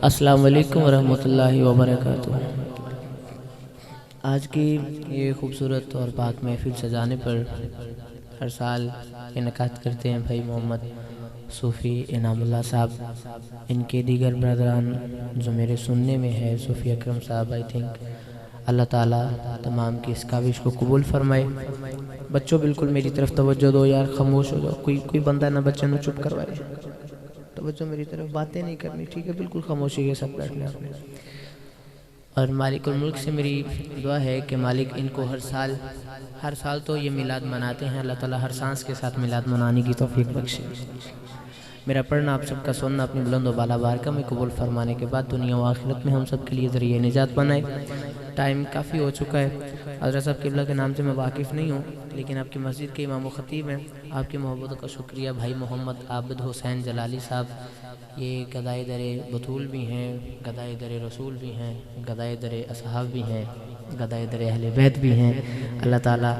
अस्सलाम वालेकुम वरहमतुल्लाहि वबरकातुहू। आज की ये खूबसूरत और पाक महफिल सजाने पर हर साल इनकाद करते हैं भाई मोहम्मद सूफ़ी इनामुल्लाह साहब। इनके दीगर ब्रदरान जो मेरे सुनने में है सूफ़ी अकरम साहब, आई थिंक अल्लाह ताला तमाम की इस काविश को कबूल फरमाए। बच्चों बिल्कुल मेरी तरफ तवज्जो दो यार, खामोश हो जाओ। कोई बंदा ना बच्चे ने चुप करवाए, तवज्जो मेरी तरफ, बातें नहीं करनी, ठीक है? बिल्कुल खामोशी के साथ बैठना आपने। और मालिकुल मुल्क से मेरी दुआ है कि मालिक इनको हर साल तो ये मिलाद मनाते हैं, अल्लाह ताला हर सांस के साथ मिलाद मनाने की तौफीक बख्शे। मेरा पढ़ना आप सबका सुनना अपनी बुलंद व बाला बारका में कबूल फरमाने के बाद दुनिया व आखिरत में हम सब के लिए ज़रिए निजात बनाए। टाइम काफ़ी हो चुका है। हज़रत साहब क़िबला के नाम से मैं वाकिफ़ नहीं हूँ, लेकिन आपकी मस्जिद के इमाम व ख़तीब हैं। आपकी मोहब्बत का शुक्रिया। भाई मोहम्मद आबिद हुसैन जलाली साहब, ये गदाए दरे बतूल भी हैं, गदाए दरे रसूल भी हैं, गदाए दरे असहाब भी हैं, गदाए दरे अहले बैत भी हैं। अल्लाह ताला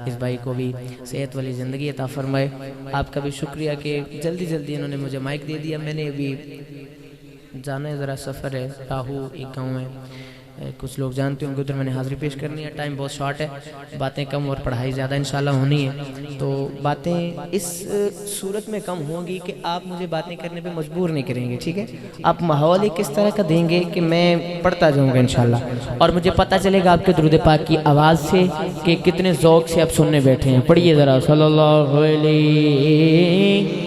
इस भाई को भी सेहत वाली ज़िंदगी अता फरमाए। आपका भी शुक्रिया कि जल्दी जल्दी इन्होंने मुझे माइक दे दिया। मैंने अभी जाना है, ज़रा सफ़र है, राहू एक गाँव में, कुछ लोग जानते होंगे, उधर मैंने हाज़िरी पेश करनी है। टाइम बहुत शॉर्ट है, बातें कम और पढ़ाई ज़्यादा इंशाल्लाह होनी है। तो बातें इस सूरत में कम होंगी कि आप मुझे बातें करने पे मजबूर नहीं करेंगे, ठीक है? आप माहौल ही किस तरह का देंगे कि मैं पढ़ता जाऊँगा इंशाल्लाह, और मुझे पता चलेगा आपके दुरूद पाक की आवाज़ से कि कितने ज़ौक़ से आप सुनने बैठे हैं। पढ़िए ज़रा सल्लल्लाहु अलैहि।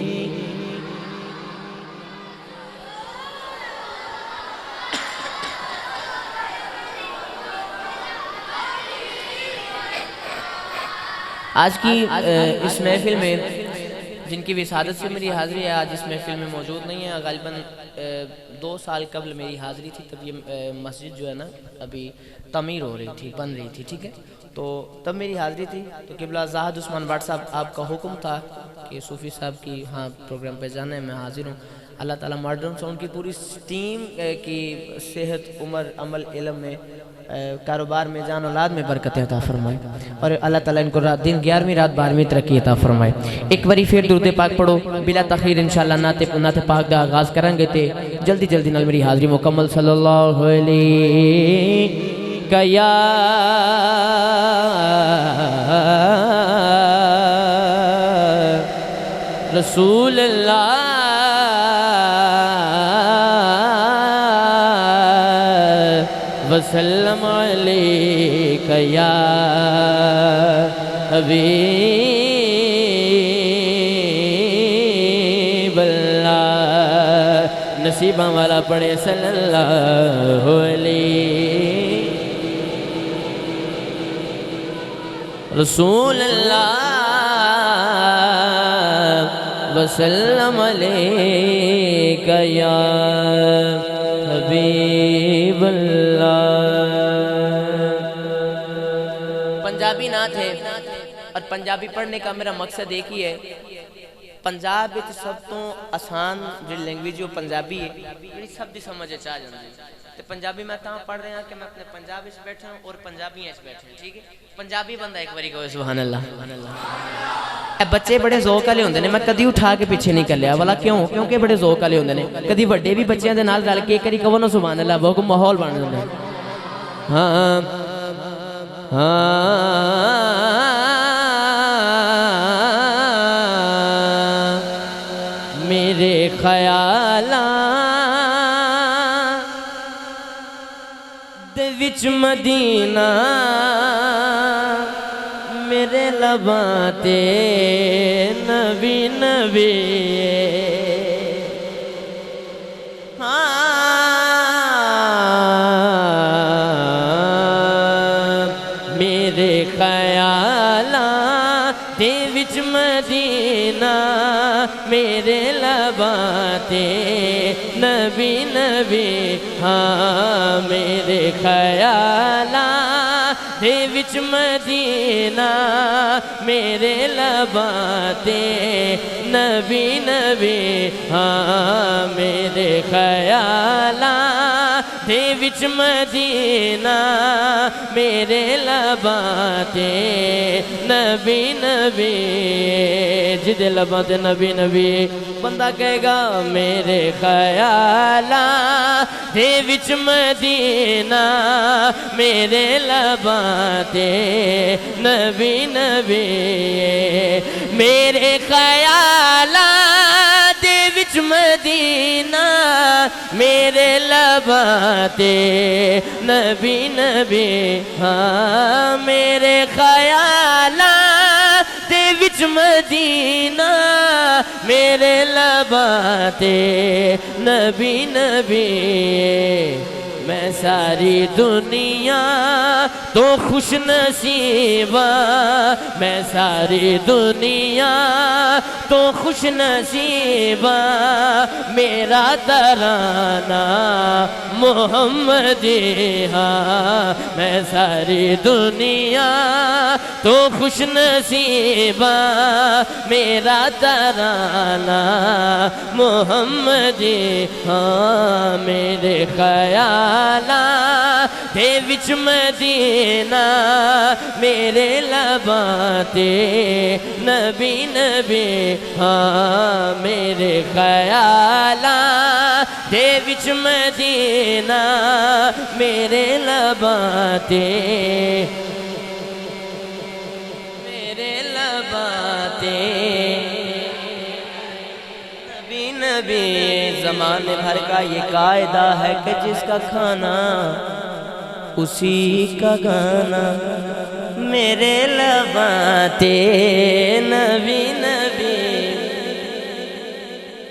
आज की इस महफिल में जिनकी विसादत से मेरी हाज़िरी है, आज इस महफिल में मौजूद नहीं है। गालिबन 2 साल कबल मेरी हाज़िरी थी, तब ये मस्जिद जो है ना अभी तमीर हो रही थी, बन रही थी, ठीक है? तो तब मेरी हाज़िरी थी। तो क़िबला ज़ाहिद उस्मान बाट साहब, आपका हुक्म था कि सूफ़ी साहब की हाँ प्रोग्राम पे जाना है, मैं हाज़िर हूँ। अल्लाह ताला मॉडर्न साउंड की पूरी टीम की सेहत, उम्र, अमल, इल्म में, कारोबार में, जान औलाद में बरकत अता फरमाए, और अल्लाह ताला इनको रात दिन 11वीं रात 12वीं तरक्की अता फरमाए। एक बारी फिर दुरूद पाक पढ़ो बिला तखीर इंशाल्लाह। नाते पाक का आगाज़ करेंगे ते जल्दी जल्दी नाल मेरी हाज़िरी मुकम्मल। सल्लल्लाहु अलैहि या रसूल अल्लाह वसल्लम अलैका या हबीब अल्लाह। नसीबा वाला पढ़े सल्लल्लाहु अलैहि रसूल अल्लाह वसल्लम अलैका या हबीब अल्लाह। पंजाबी नात है, और पंजाबी पढ़ने का मेरा मकसद एक ही है। पंजाब विच सब तो आसान जो लैंग्वेज है पंजाबी है, मेरी सब दी समझ आ जाती है। तो पंजाबी मैं तां पढ़ रहा कि मैं अपने पंजाब विच बैठा हूँ और पंजाबी बैठे, ठीक है? पंजाबी बंदा एक बारी कहो सुभान अल्लाह। बच्चे बड़े ज़ौक़ वाले होंदे ने, मैं कदी उठा के पीछे नहीं कर लिया वाला, क्यों? क्योंकि बड़े ज़ौक़ वाले होंदे ने। कदी बड़े भी बच्चों के नाल रल के एक बारी कहो ना सुभान अल्लाह, बहुत माहौल बन जाता है। हाँ मेरे ख्यालां दे विच मदीना मेरे लबां ते नबी नबी। मेरे ख्यालां दे विच मदीना मेरे लबां ते नबी नबी। हाँ मेरे ख्यालां दे विच मदीना मेरे लबां ते नबी नबी। हाँ मेरे ख्यालां दे विच मदीना मेरे लबां ते नबी नबी जिदे लबां ते नबी नबी बंदा कहेगा मेरे ख्याला दे विच मदीना मेरे लबां ते नबी नबी मेरे ख्याला दे विच मदीना मेरे लबां ते नबी नबी हाँ मेरे ख्याला दे विच मदीना मेरे लबां ते नबी नबी मैं सारी दुनिया तो खुश नसीबा मैं सारी दुनिया तो खुश नसीबा मेरा तराना मोहम्मदी हाँ मैं सारी दुनिया तो खुश नसीबा मेरा तराना मोहम्मदी हाँ मेरे ख्याला दे विच मदीना मेरे लबां ते नबी नबी हाँ मेरे ख्याला दे विच मदीना मेरे लबां ते मेरे लबां ते नबी नबी ज़माने भर का ये कायदा है कि जिसका खाना उसी का गाना मेरे लबां ते नबी नबी।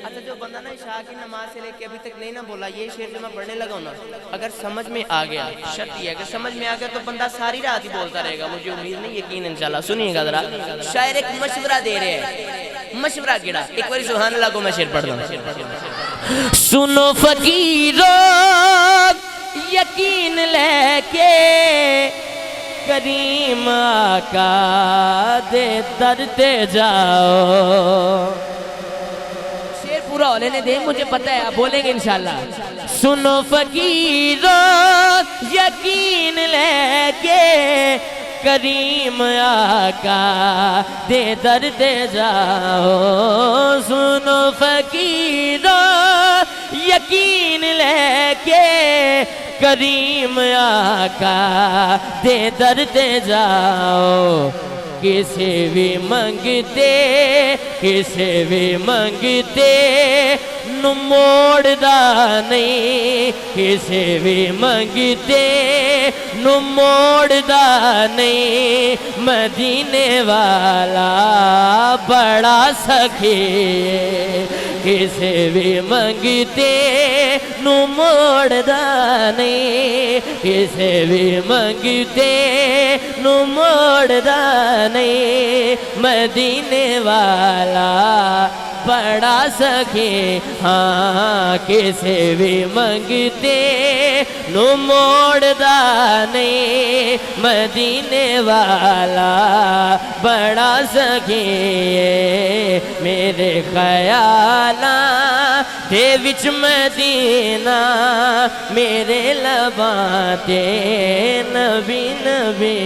अच्छा जो बंदा ना इशा की नमाज से लेके अभी तक नहीं ना बोला ये शेर जो मैं पढ़ने लगा ना अगर समझ में आ गया शर्त ये अगर समझ में आ गया तो बंदा सारी रात ही बोलता रहेगा मुझे उम्मीद नहीं यकीन इंशाल्लाह। सुनिएगा जरा शायर एक मशवरा दे रहे हैं मशवरा गिरा एक बार सुभान अल्लाह को मैं शेर पढ़ दूं। सुनो फकीरो यकीन लेके करीम आका दे दरते जाओ। शेर पूरा हो लेने दे मुझे पता है आप बोलेंगे इंशाल्लाह। सुनो फकीरो यकीन लेके करीम आका दे दरते जाओ। सुनो फकीरो यकीन लेके करीम आका दे दरते जाओ। किसे भी मंगते नु मोड़दा नहीं किसे भी मंगते नु मोड़दा नहीं मदीने वाला बड़ा सखी किसे भी मंगते नु मोड़दा नहीं किसे भी मंगते नु मोड़दा नहीं मदीने वाला बड़ा सखी हाँ किसे भी मंगते नु मोड़दा नहीं मदीने वाला बड़ा सखी मेरे ख्याला दे विच मदीना मेरे लबां ते नबी नबी।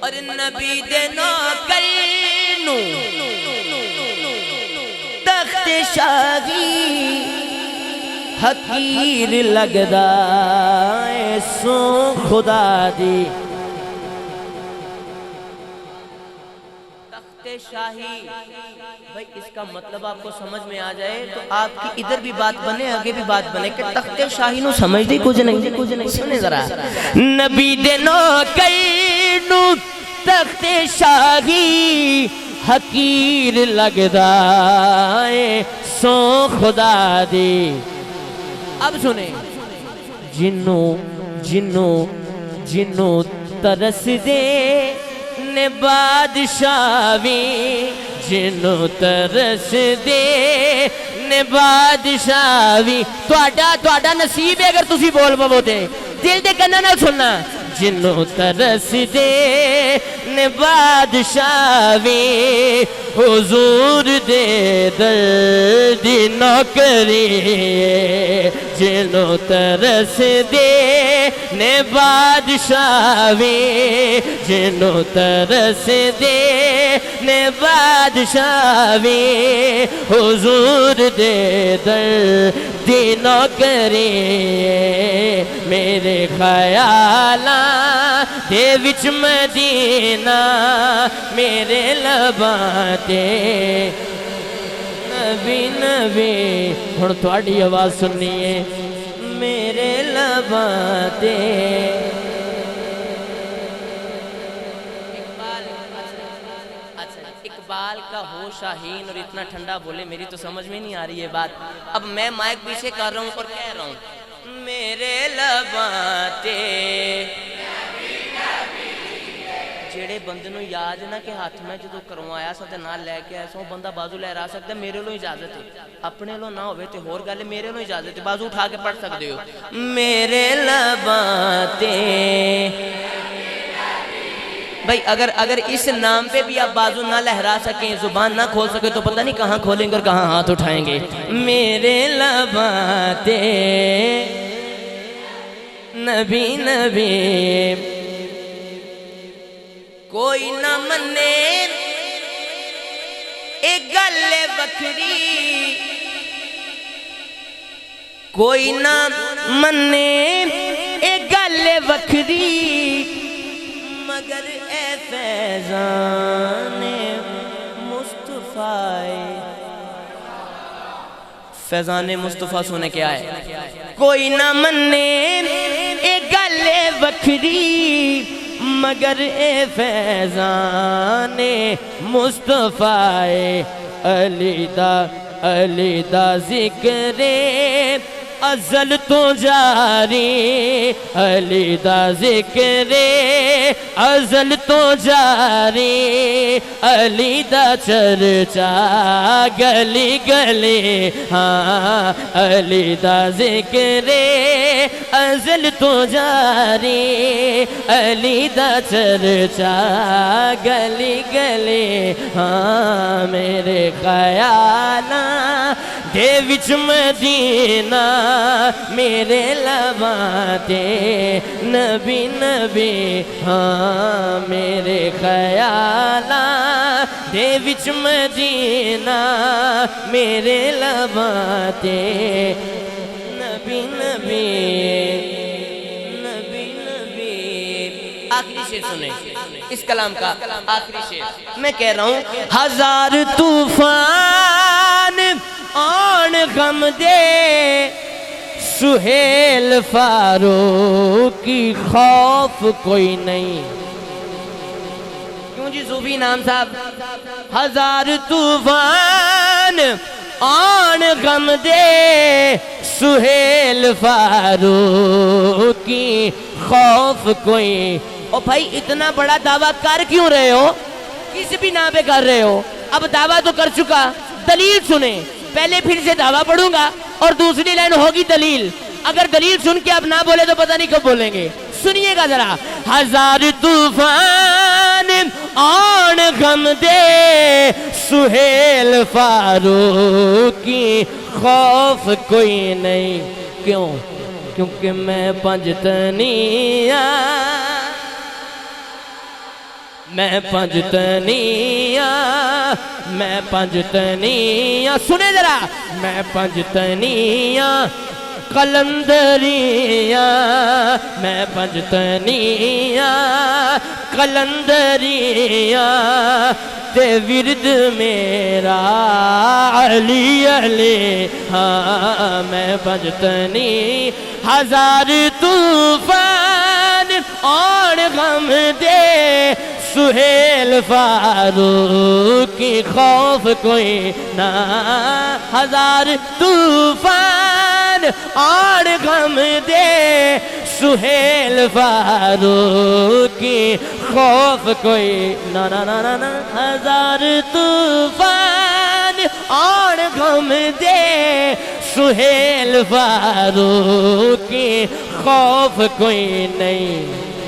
और नबी दे नौकर तख्त शाही हकीर लगदा सो खुदा दी। तख्त शाही भाई इसका मतलब आपको समझ में आ जाए तो आपकी इधर भी बात बने आगे भी बात बने कि तख्त शाही नु समझदी कुछ नहीं। सुने जरा नबी दे नौकर नु तख्त शाही हकीर लगदा सो खुदा दी। अब सुने जिन्नू जिन्नू जिन्नू तरस दे ने बादशावी जिन्नू तरस दे ने बादशावी तुहाडा नसीब है अगर तुसी बोल पवो ते दिल दे कन्ना ना सुनना जिन्हों तरस दे ने बादशावी हुजूर दे दर्द नौकरी जिन्हों तरस दे ने बादशावी जिन्हों तरस दे ने बादशावी हुजूर दे दर्द नौकरी मेरे ख्याला दे विच मदीना मेरे लबाते नबी नबी हुण तुहाडी आवाज़ सुनिए मेरे लबाते इकबाल का हो शाहीन और इतना ठंडा बोले मेरी तो समझ में नहीं आ रही है बात। अब मैं माइक पीछे कर रहा हूँ और कह रहा हूँ मेरे लबाते जेड़े बंदे नूं याद ना कि हाथ में जो करवाया सा ते नाल लैके आया सो बंदा बाजू लहरा सकता मेरे लो इजाजत है अपने लो ना होवे ते होर गल मेरे लो इजाजत है बाजू उठा के पढ़ सकते हो मेरे लबाते भाई अगर इस नाम पे भी आप बाजू ना लहरा सकें जुबान ना खोल सके तो पता नहीं कहाँ खोलेंगे और कहाँ हाथ उठाएंगे मेरे लबाते नबी नबी कोई ना मन्ने एक गल बखरी कोई ना मन्ने एक गल बखरी मगर ए फैज़ाने मुस्तफ़ाए फैज़ाने मुस्तफ़ा सुने क्या है कोई ना मन्ने एक गल बखरी मगर ए फैज़ाने मुस्तफ़ाए अली दा ज़िक्रे अज़ल तो जारी अली दा ज़िक्रे अज़ल तो जारी अली दा चर्चा गली गली हाँ अली दा ज़िक्रे अज़ल तो जारी अली दा चर्चा गली गली हाँ मेरे ख्याला दे विच मदीना मेरे लबाते नबी नबी हाँ मेरे ख्याला दे विच मदीना मेरे लबाते नबी नबी नबी नबी आखिरी शेर सुने इस कलाम का आखिरी शेर मैं कह रहा हूँ हजार तूफान आन गम दे सुहेल फारूक की खौफ कोई नहीं क्यों जी सूफी नाम साहब हजार तूफान आन गम दे सुहेल फारूक की खौफ कोई ओ भाई इतना बड़ा दावा कर क्यों रहे हो किस भी नाम पे कर रहे हो अब दावा तो कर चुका दलील सुने पहले फिर से दावा पढ़ूंगा और दूसरी लाइन होगी दलील अगर दलील सुन के अब ना बोले तो पता नहीं कब बोलेंगे सुनिएगा जरा हजार तूफान आन गम दे सुहेल फारूक की खौफ कोई नहीं क्यों क्योंकि मैं पंजतनिया मैं पंजतनिया सुने जरा मैं पंजतनिया कलंदरिया मैं पंजतनिया कलंदरिया ते विरद मेरा अली अली हाँ मैं पंजतनी हजार तूफान और गम दे सुहेल फारूक की खौफ कोई ना हजार तूफान और गम दे सुहेल फारूक की खौफ कोई ना ना ना ना ना हजार तूफान और गम दे सुहेल फारूक की खौफ कोई नहीं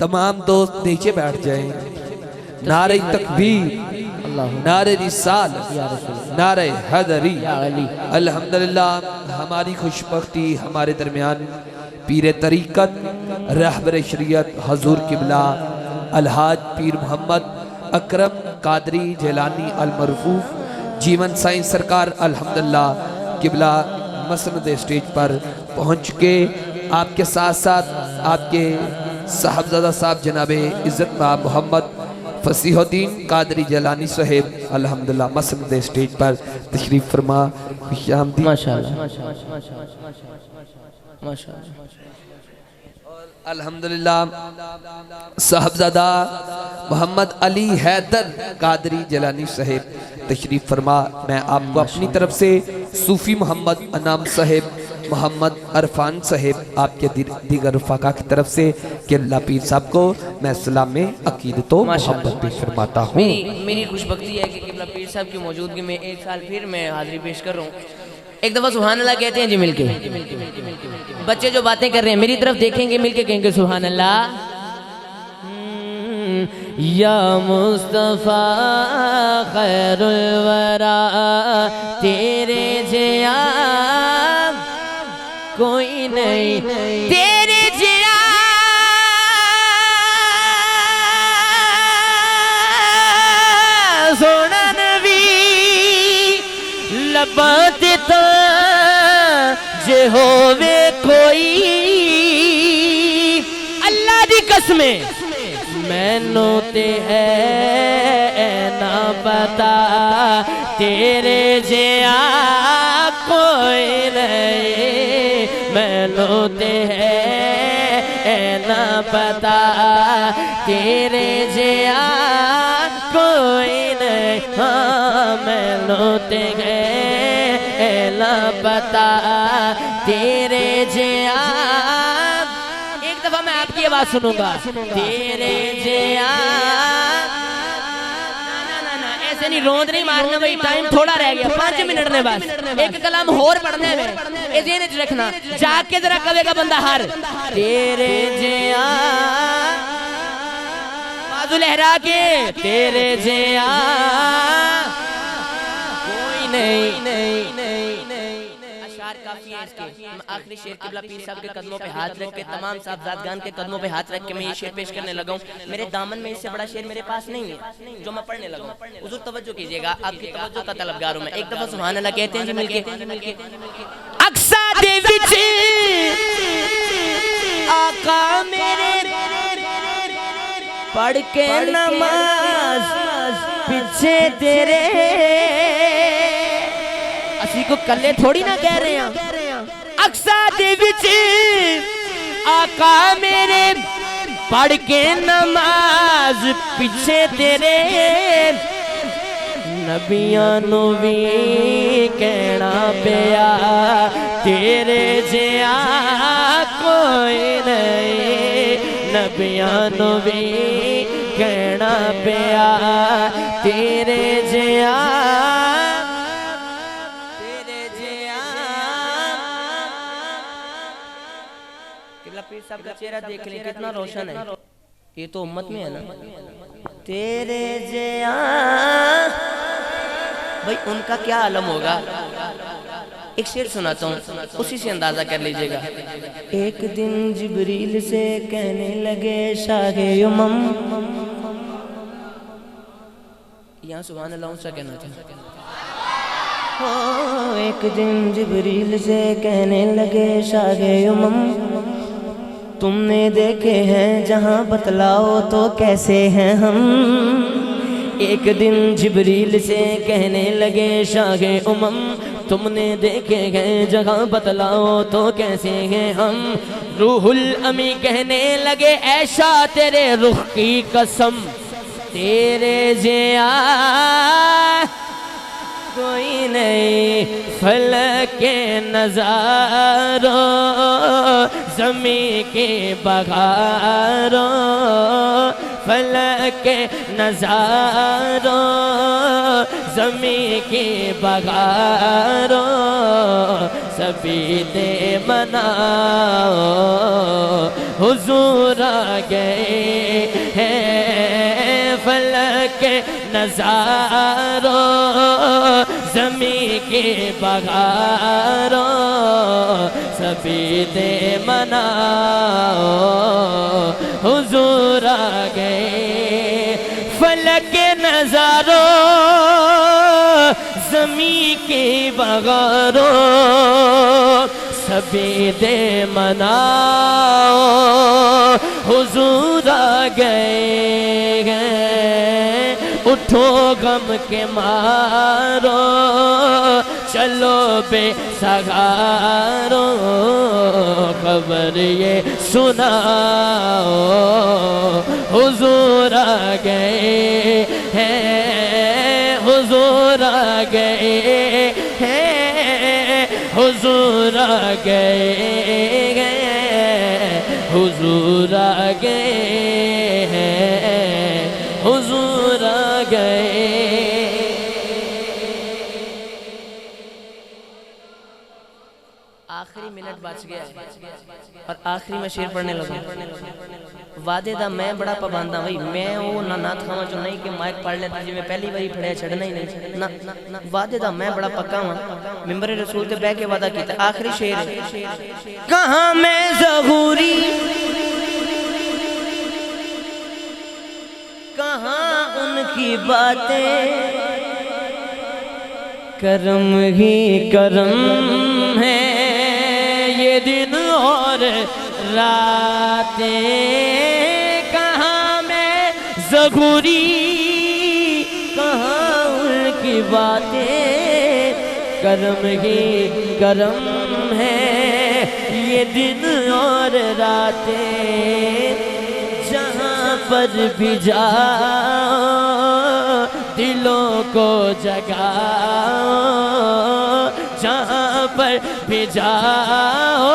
तमाम दोस्त नीचे बैठ जाएं। नारे तकबीर, नारे रिसाल, नारे हैदरी। अल्हम्दुलिल्लाह हमारी खुशबख्ती हमारे दरमियान पीर तरीक़त रहबर शरीयत हजूर किबला अलहाज पीर मोहम्मद अकरम कादरी जेलानी अलमरफूफ जीवन साईं सरकार अल्हम्दुलिल्लाह किबला मसनद स्टेज पर पहुँच के आपके साथ साथ आपके साहबजादा साहब जनाबे इज़्ज़त माब मोहम्मद फसीहुद्दीन कादरी जलानी साहेब अल्हम्दुलिल्लाह मसनद स्टेज पर तशरीफ फरमा। खुशामदीद माशाअल्लाह अल्हम्दुलिल्लाह साहबजादा मोहम्मद अली हैदर कादरी जलानी साहेब तशरीफ फरमा। मैं आपको अपनी तरफ से सूफ़ी मोहम्मद अनाम साहेब मोहम्मद अरफान साहेब आपके दीगर रफ़ाक़ा की तरफ से किबला पीर साहब को मैं सलाम में अकीदत व मोहब्बत पेश फरमाता हूँ। मेरी खुशबख्ती है कि किबला पीर साहब की मौजूदगी में एक साल फिर मैं हाज़िरी पेश कर रहा हूँ। एक दफ़ा सुभान अल्लाह कहते हैं जी मिलके। बच्चे जो बातें कर रहे हैं मेरी तरफ देखेंगे, मिलके कहेंगे सुभान अल्लाह। या मुस्तफ़ा खैरुल वरा तेरे जिया कोई नहीं, तेरे जिया सोना नबी लबात तो जे होवे कोई। अल्लाह दी कसमें मैनू ते है ना पता तेरे जिया कोई नहीं, मैनू ते है ना पता तेरे जिया कोई नहीं। हाँ मैनू ते है ना पता तेरे जिया। एक दफा मैं आपकी आवाज सुनूंगा तेरे जिया। ऐसे नहीं रोंद नहीं मारना भाई, टाइम थोड़ा रह गया, 5 मिनट ने बस। एक कलाम होर पढ़ने में ये ध्यान रखना, जाके जरा कवेगा बंदा हर तेरे जिया बाजू लहरा के तेरे जिया कोई नहीं, नहीं, नहीं, नहीं। अशार काफी है इसके। आखिरी शेर किबला पीर साहब के कदमों पे हाथ रख के, तमाम साहबजादगान के कदमों पे हाथ रख के मैं ये शेर पेश करने लगा हूँ। मेरे दामन में इससे बड़ा शेर मेरे पास नहीं है जो मैं पढ़ने लगा हूँ। हुजूर तवज्जो कीजिएगा, आपकी तवज्जो का तलबगार हूँ मैं। एक दफा सुभान अल्लाह कहते हैं जी मिलके। अक्सा दे विच आका मेरे पढ़ के नमाज पीछे तेरे। असी को कल्ले थोड़ी ना कह रहे हैं। अक्सा दे विच आका मेरे पढ़ के नमाज पीछे तेरे। नबियां नू भी कहना पिया तेरे जिया कोई नहीं, नबियां नू भी कहना पिया तेरे जिया। पीर साहब का चेहरा देख ले कितना रोशन है, ये तो उम्मत में है ना। तेरे जिया भाई उनका क्या आलम होगा। एक शेर सुनाता हूँ, उसी से अंदाजा कर लीजिएगा। एक दिन जिब्रील से कहने लगे शाहे उमम। यहाँ सुभान अल्लाह सा कहना था। एक दिन जिब्रील से कहने लगे शाहे उमम, तुमने देखे हैं जहां बतलाओ तो कैसे हैं हम। एक दिन जिब्रील से कहने लगे शाहे उमम, तुमने देखे हैं जगह बतलाओ तो कैसे हैं हम। रूहुल अमी कहने लगे ऐशा तेरे रुख की कसम, तेरे जिया कोई नहीं फलक के नजारों ज़मीं के बहारों, फलक के नजारों ज़मीं के बहारों सभी दे मनाओ हुजूर आ गए हैं। फलक के नजारों ज़मीं के बहारों सभी दे मनाओ हुजूर आ गए। फलक के नजारों ज़मीं के बहारों सभी दे मनाओ हुजूर आ गए। उठो गम के मारो चलो बेसहारो खबर ये सुनाओ हुजूर आ गए हैं, हुजूर आ गए हैं, हुजूर आ गए हैं, हुजूर आ गए हैं, हुजूर आ गए। आखिरी मिनट बच गया और आखिरी में शेर पढ़ने लगा। वादे दा मैं बड़ा पाबंद हाँ भाई, मैं वो ना खावा जो नहीं कि माइक पढ़ लेता जिम्मे पहली बारी पढ़िया छड़ना ही नहीं ना, ना वादे दा मैं बड़ा पक्का हाँ। मिंबर रसूल ते बह के वादा किया। आखिरी शेर है कहाँ मैं ज़हूरी कहाँ उनकी बातें, करम ही करम है ये दिन और रातें। कहाँ मैं ज़हूरी कहाँ उनकी बातें, करम ही करम है ये दिन और रातें। जहाँ पर भी जाओ दिलों को जगाओ, जहाँ पर भी जाओ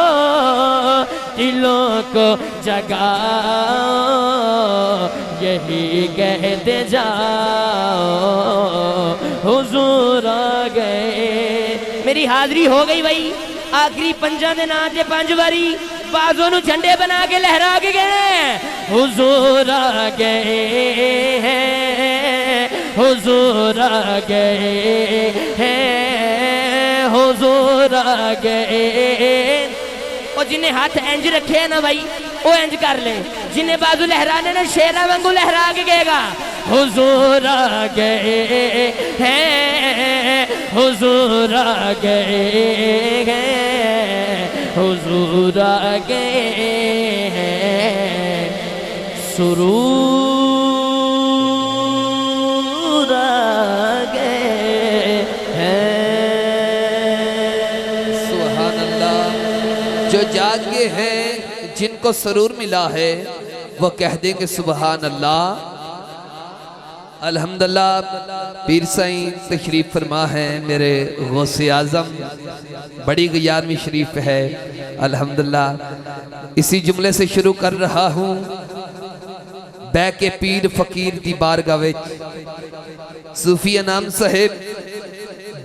दिलों को जगाओ यही कहते जाओ हुजूर आ गए। मेरी हाजिरी हो गई भाई, आखिरी पंजा दे नाम ते 5 बारी बाजों नू झंडे बना के लहरा के गए हुजूर आ गए हैं, हुजूर आ गए हैं, हुजूर आ गए। और जिन्हें हाथ इंज रखे है ना भाई वो इंज कर ले, जिन्हें बाजू लहराने ना शेरा वांगू लहरा के गएगा हुजूर आ गए हैं, हुजूर आ गए हैं, हुजूर आ गए हैं, सुरूर आ गए हैं। सुभान अल्लाह। जो जागे हैं जिनको सुरूर मिला है वो कह देंगे सुभान अल्लाह। अल्हम्दुलिल्लाह पीर साईं तशरीफ फरमा है, मेरे गौसे आज़म बड़ी 11वीं शरीफ है। अल्हम्दुलिल्लाह इसी जुमले से शुरू कर रहा हूँ। बै के पीर फकीर दी बारगाह विच सूफी इनाम साहिब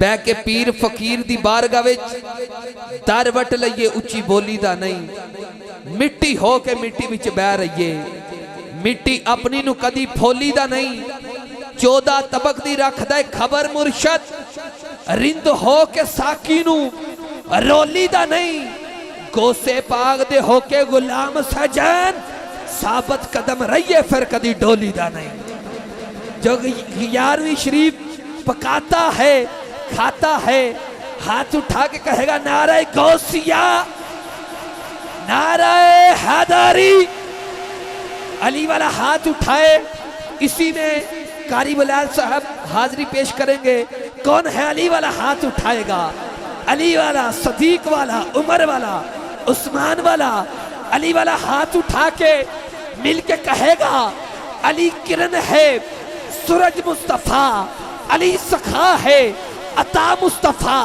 बै के पीर फकीर दी बारगाह विच दर वट लईए उच्ची बोली दा नहीं, मिट्टी हो के मिट्टी विच बह रहीए, मिट्टी अपनी नू कदी फोली दा नहीं, 14 तबक दी रखदा है खबर मुर्शद, रिंद हो के साकी नू रोली दा नहीं, गोसे पाग दे हो के गुलाम सजन साबत कदम रहिए फिर कदी डोली दा नहीं। जो 11वीं शरीफ पकाता है खाता है हाथ उठा के कहेगा नारे गौसिया नारे हैदरी, अली वाला हाथ उठाए। इसी में कारी बलाल साहब हाजिरी पेश करेंगे, कौन है अली वाला हाथ उठाएगा। अली वाला, सदीक वाला, उमर वाला, उस्मान वाला, अली वाला हाथ उठा के मिल के कहेगा अली किरण है, सूरज मुस्तफा, अली सखा है, अता मुस्तफा,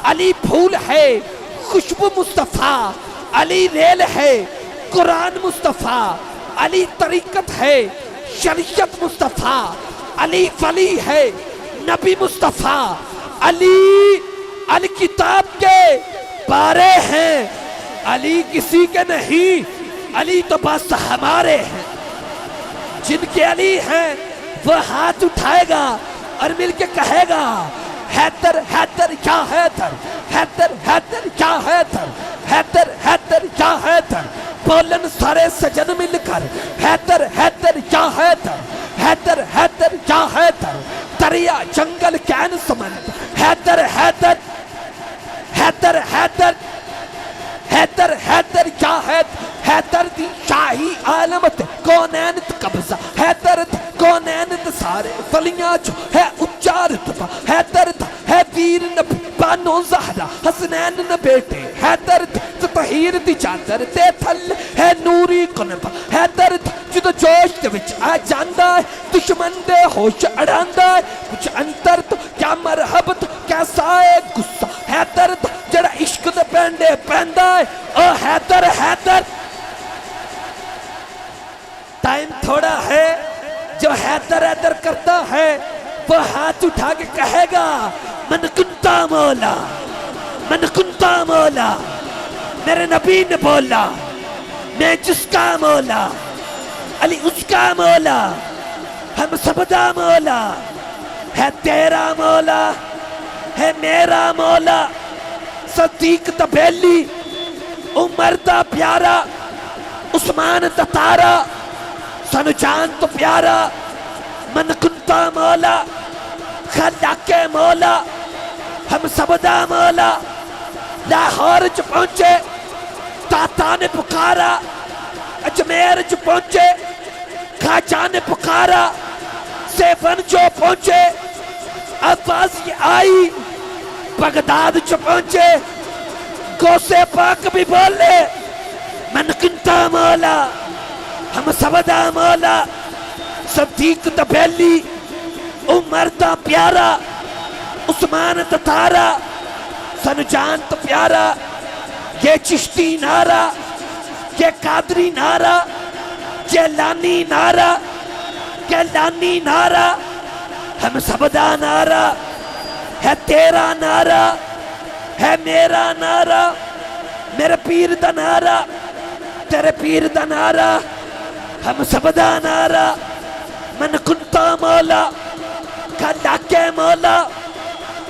अली फूल है, खुशबू मुस्तफा, अली रेल है, कुरान मुस्तफा, अली तरीकत है, शरीयत मुस्तफा, अली वली है, नबी मुस्तफा, अली अल किताब के बारे हैं, अली किसी के नहीं, अली तो बस हमारे हैं। जिनके अली हैं वो हाथ उठाएगा और मिलके कहेगा हैदर हैदर या हैदर, हैदर हैदर या हैदर, हैदर हैदर या हैदर। बोलन सारे सजन मिलकर हैदर हैदर या हैदर, हैदर हैदर या हैदर। दरिया जंगल कैन समंद हैदर हैदर, हैदर हैदर, हैदर हैदर या हैदर। हैदर दी शाही आलमत कौनैन कब्जा, हैदर कौनैन सारे फलियां जो है उच्चारित। हैदर है वीर नबी बानो ज़हरा हसनैन न बेटे, हैदर तहीर दी चादर ते थल है नूरी कुनबा। हैदर जद जोश दे विच आ जांदा है, दुश्मन दे होश अड़ांदा है। कुछ अंतर तो क्या मरहबत कैसा है गुस्सा, हैदर जड़ा इश्क दे पैंडे पैंदा है। ओ हैदर हैदर। टाइम थोड़ा है, जो हैदर हैदर करता है वो हाथ उठा के कहेगा मन कुंता मौला, मन कुंता मौला। मेरे नबी ने बोला मैं जिसका मौला, अली उसका मौला, हम सबदा मौला। है तेरा मौला, है मेरा मौला। सदीक दा बेली, उमर दा प्यारा, उस्मान दा तारा, सानू जान तो प्यारा। मन कुंता मौला, खलाके मौला, हम सबदा मौला। लाहौर च पहुंचे, ताता ने पुकारा। अजमेर च पहुंचे, खाजा ने पुकारा। सेवन जो पहुंचे, आवाज आई। बगदाद च पहुंचे, गौसे पाक भी बोले मन कुंता मौला, हम सबदा मौला। सदीक दा बेली, उमर दा प्यारा, उस्मान दा तारा, सानू जान तो प्यारा। ये चिश्ती नारा, ये कादरी नारा, ये लानी नारा, ये लानी नारा, हम सबदा नारा। है तेरा नारा, है मेरा नारा, मेरे पीर दा नारा, तेरे पीर दा नारा, हम सबदा नारा। मन कुंता मौला, खलाके मौला,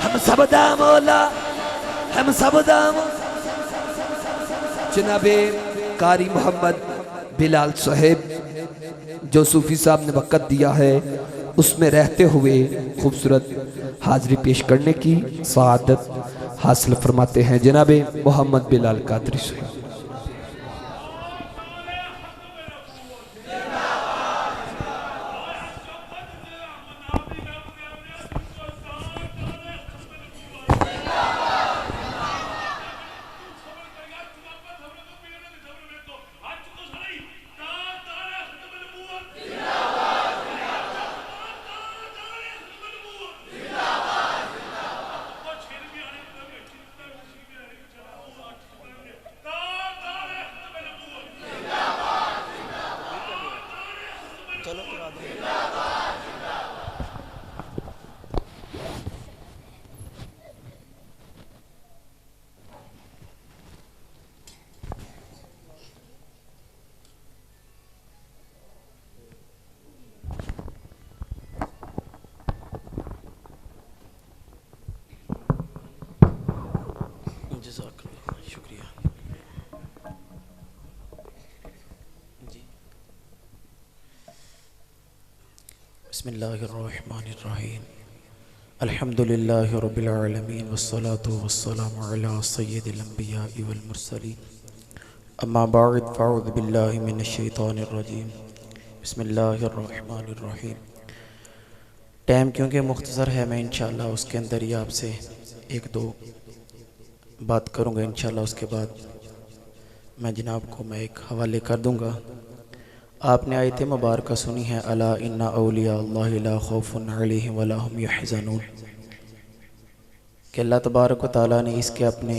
हम सबदा मौला, हम सबदा मौला। जनाबे कारी मोहम्मद बिलाल साहेब जो सूफी साहब ने वक़्त दिया है उसमें रहते हुए खूबसूरत हाज़री पेश करने की सआदत हासिल फरमाते हैं जनाबे मोहम्मद बिलाल कादरी साहब। शुक्रिया जी। बिस्मिल्लाहिर्रहमानिर्रहीम। अल्हम्दुलिल्लाहि रब्बिल आलमीन वस्सलातु वस्सलामु अला सय्यिदिल अंबिया'i वल मुरसलीन। अम्मा बअद फ़अऊज़ु बिल्लाहि मिनश शैतानिर रजीम। बिस्मिल्लाहिर्रहमानिर्रहीम। टाइम क्योंकि मुख्तसर है, मैं इंशाअल्लाह उसके अंदर ही आपसे एक दो बात करूँगा इंशाल्लाह। उसके बाद मैं जनाब को मैं एक हवाले कर दूँगा। आपने आयत मुबारक सुनी है, अला इन्ना औलिया अल्लाहि ला खौफुन अलैहिम वला हुम यहज़नून, कि अल्लाह तबारक व तआला ने इसके अपने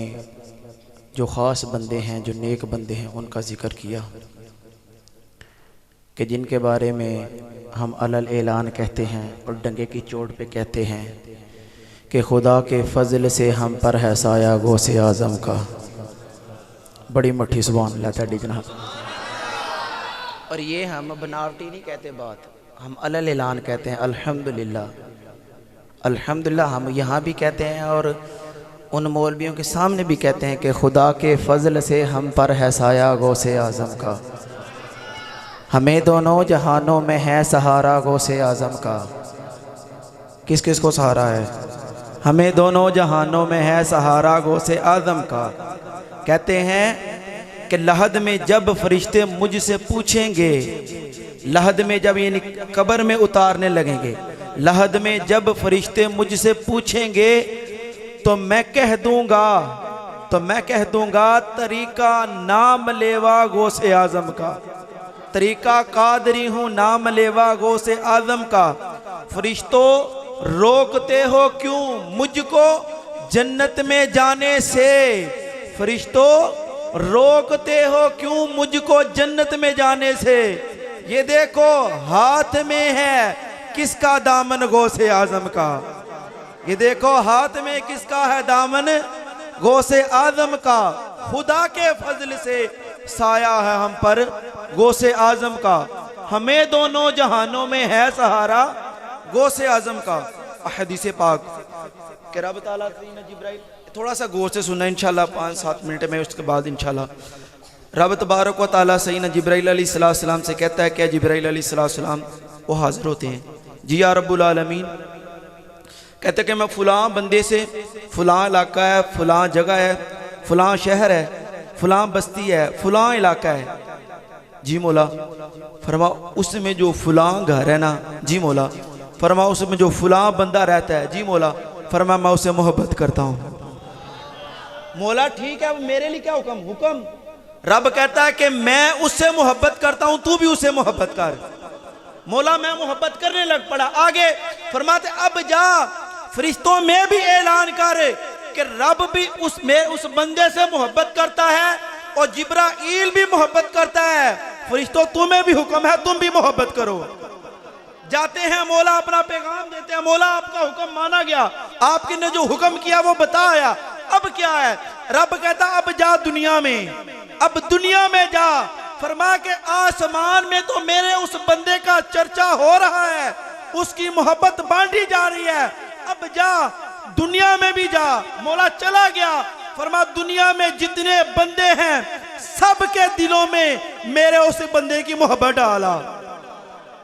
जो ख़ास बंदे हैं, जो नेक बंदे हैं, उनका ज़िक्र किया कि जिनके बारे में हम अलल ऐलान कहते हैं और डंगे की चोट पे कहते हैं कि खुदा के फ़ज़ल से हम पर है साया गौसे आज़म का। बड़ी मठी सुभान अल्लाह ताली जनाब। और ये हम बनावटी नहीं कहते बात, हम अलल ऐलान कहते हैं। अल्हम्दुलिल्लाह, अल्हम्दुलिल्लाह हम यहाँ भी कहते हैं और उन मौलवियों के सामने भी कहते हैं कि खुदा के फ़ज़ल से हम पर है साया गौसे आज़म का। हमें दोनों जहानों में है सहारा गौसे आज़म का। किस किस को सहारा है? हमें दोनों जहानों में है सहारा गौसे आज़म का। कहते हैं कि लहद में जब फरिश्ते मुझसे पूछेंगे, लहद में जब ये कब्र में उतारने लगेंगे, लहद में जब फरिश्ते मुझसे पूछेंगे तो मैं कह दूंगा तरीका नाम लेवा गौसे आज़म का, तरीका कादरी हूँ नाम लेवा गौसे आज़म का। फरिश्तों रोकते हो क्यों मुझको जन्नत में जाने से, फरिश्तों रोकते हो क्यों मुझको जन्नत में जाने से। ये देखो हाथ में है किसका दामन गौसे आज़म का, ये देखो हाथ में किसका है दामन गौसे आज़म का। खुदा के फजल से साया है हम पर गौसे आज़म का। हमें दोनों जहानों में है सहारा गौसे आज़म का। हदीस पाक कि रब ताला सैयदना जिब्राइल, थोड़ा सा गौर से सुनना इंशाल्लाह 5-7 मिनट में, उसके बाद इंशाल्लाह रब तबारक व तआला सैयदना जिब्राइल अलैहिस्सलाम से कहता है कि जिब्राइल अलैहिस्सलाम वो हाजिर होते हैं। जी या रब्बुल आलमीन, कहते हैं कि मैं फ़लाँ बंदे से, फ़लाँ इलाका है, फ़लाँ जगह है, फ़लाँ शहर है, फ़लाँ बस्ती है, फ़लाँ इलाका है। जी मौला। फरमा उसमें जो फ़लाँ घर है ना, जी मौला। फरमा उसमें जो फ़लाँ बंदा रहता है, जी मौला। फरमा मैं उससे मोहब्बत करता हूँ। मौला ठीक है, मेरे लिए क्या हुक्म? हुक्म रब कहता है कि मैं उससे मोहब्बत करता हूँ, तू भी उससे मोहब्बत कर। मौला मैं मोहब्बत करने लग पड़ा। आगे फरमाते अब जा फरिश्तों में भी ऐलान कर कि रब भी उस बंदे से मोहब्बत करता है और जिब्राईल भी मोहब्बत करता है। फरिश्तों तुम्हें भी हुक्म है, तुम भी मोहब्बत करो। जाते हैं, मौला अपना पैगाम देते हैं। मौला आपका हुक्म माना गया, आपके ने जो हुक्म किया वो बताया। अब क्या है? रब कहता अब जा दुनिया में, अब दुनिया में जा। फरमा के आसमान में तो मेरे उस बंदे का चर्चा हो रहा है, उसकी मोहब्बत बांटी जा रही है। अब जा दुनिया में भी जा। मौला चला गया। फरमा दुनिया में जितने बंदे हैं सबके दिलों में मेरे उस बंदे की मोहब्बत डाला।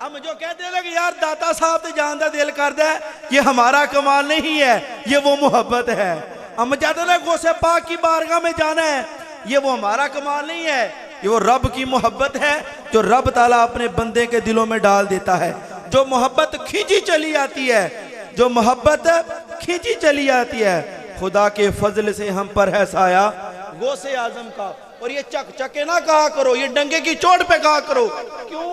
हम जो कहते हैं कि यार दाता साहब तो जानदा दिल कर दे, ये हमारा कमाल नहीं है, ये वो मोहब्बत है। हम चाहते हैं गौसे पाक की बारगाह में जाना है, ये वो हमारा कमाल नहीं है, ये वो रब की मोहब्बत है जो रब ताला अपने बंदे के दिलों में डाल देता है। जो मोहब्बत खींची चली आती है, जो मोहब्बत खींची चली आती है। खुदा के फजल से हम पर है साया गौसे आज़म का। और ये चक चके ना कहा करो, ये डंगे की चोट पे कहा करो। क्यों?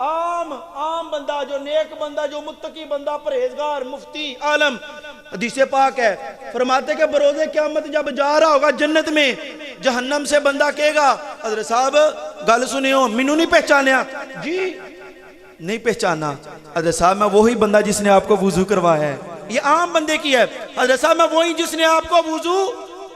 आम बंदा, जो नेक बंदा, जो मुत्तकी बंदा, परहेजगार, मुफ्ती, आलम, हदीस पाक है। फरमाते के बरोज़े क़यामत जब जा रहा होगा जन्नत में, जहन्नम से बंदा कहेगा हज़रत साहब गल सुनियो, मैनू नहीं पहचाना। जी नहीं पहचाना। हज़रत साहब मैं वही बंदा जिसने आपको वुजू करवाया है। ये आम बंदे की है। हज़रत साहब मैं वही जिसने आपको वुजू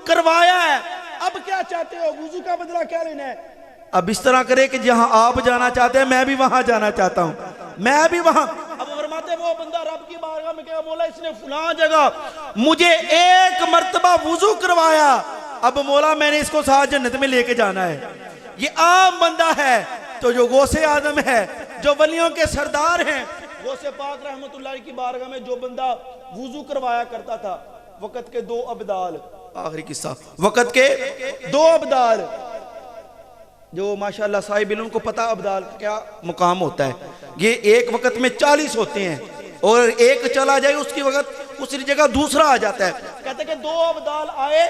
करवाया है। अब क्या चाहते हो? वुजू का बदला क्या लेना है? अब इस तरह करे कि जहां आप जाना चाहते हैं मैं भी वहां जाना चाहता हूं, मैं भी वहां। अब फरमाते वो बंदा रब की बारगाह में कहेगा मौला इसने फलां जगह मुझे एक मर्तबा वुजू करवाया, अब मौला मैंने इसको साथ जन्नत में लेके जाना है। ये आम बंदा है। तो जो गौसे आज़म है, जो वलियों के सरदार हैं, गौसे पाक रहमतुल्लाह की बारगाह में जो बंदा वुजू करवाया करता था, वक़्त के 2 अब्दाल, आखिरी किस्सा, वक़्त के 2 अब्दाल जो माशाल्लाह साहिब इल्म को पता अब्दाल का क्या मुकाम होता है। ये एक वक़्त में 40 होते हैं और एक चला जाए उसकी वक़्त उसी जगह दूसरा आ जाता है। कहते कि 2 अब्दाल आए